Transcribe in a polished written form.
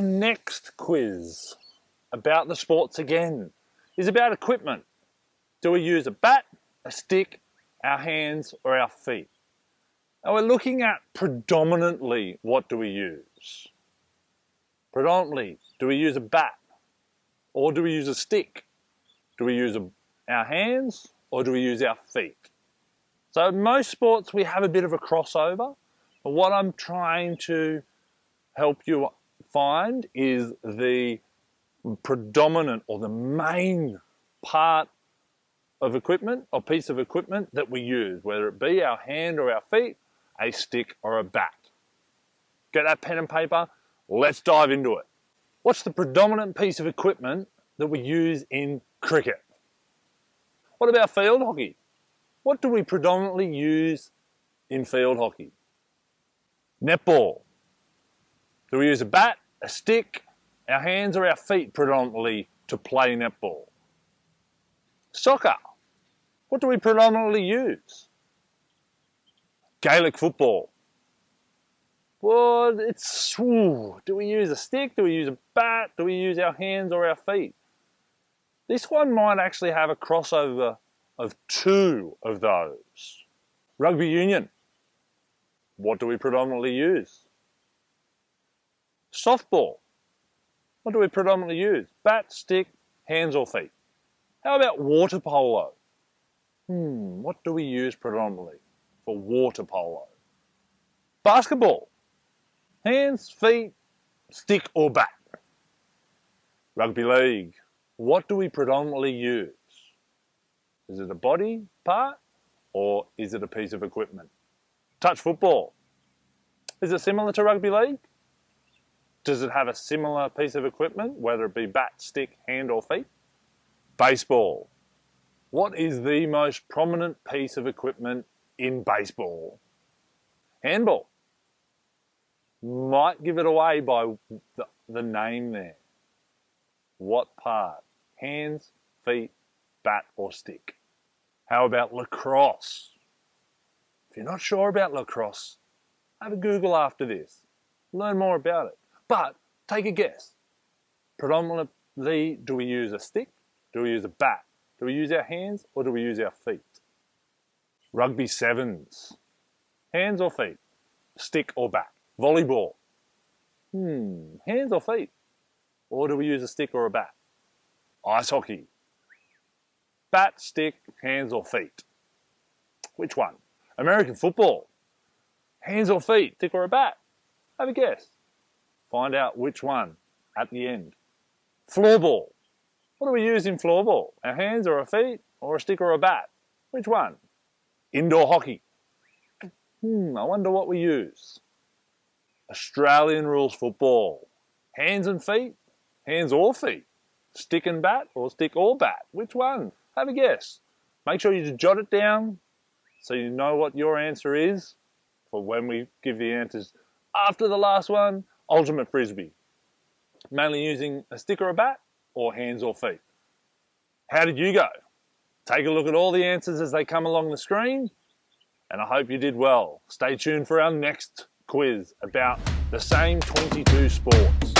Our next quiz about the sports again is about equipment. Do we use a bat, a stick, our hands or our feet? Now we're looking at predominantly what do we use. Predominantly, do we use a bat or do we use a stick? Do we use our hands or do we use our feet? So in most sports we have a bit of a crossover, but what I'm trying to help you find is the predominant or the main part of equipment or piece of equipment that we use, whether it be our hand or our feet, a stick or a bat. Get that pen and paper, let's dive into it. What's the predominant piece of equipment that we use in cricket? What about field hockey? What do we predominantly use in field hockey? Netball. Do we use a bat, a stick, our hands or our feet predominantly to play netball? Soccer. What do we predominantly use? Gaelic football. Well, do we use a stick? Do we use a bat? Do we use our hands or our feet? This one might actually have a crossover of two of those. Rugby union. What do we predominantly use? Softball. What do we predominantly use? Bat, stick, hands or feet? How about water polo? What do we use predominantly for water polo? Basketball. Hands, feet, stick or bat? Rugby league. What do we predominantly use? Is it a body part or is it a piece of equipment? Touch football. Is it similar to rugby league? Does it have a similar piece of equipment, whether it be bat, stick, hand or feet? Baseball. What is the most prominent piece of equipment in baseball? Handball. Might give it away by the name there. What part? Hands, feet, bat or stick? How about lacrosse? If you're not sure about lacrosse, have a Google after this. Learn more about it. But take a guess. Predominantly, do we use a stick? Do we use a bat? Do we use our hands or do we use our feet? Rugby sevens. Hands or feet? Stick or bat? Volleyball. Hands or feet? Or do we use a stick or a bat? Ice hockey. Bat, stick, hands or feet? Which one? American football. Hands or feet? Stick or a bat? Have a guess. Find out which one at the end. Floorball. What do we use in floorball? Our hands or our feet or a stick or a bat? Which one? Indoor hockey. I wonder what we use. Australian rules football. Hands and feet? Hands or feet? Stick and bat or stick or bat? Which one? Have a guess. Make sure you jot it down so you know what your answer is for when we give the answers after the last one. Ultimate Frisbee. Mainly using a stick or a bat or hands or feet. How did you go? Take a look at all the answers as they come along the screen and I hope you did well. Stay tuned for our next quiz about the same 22 sports.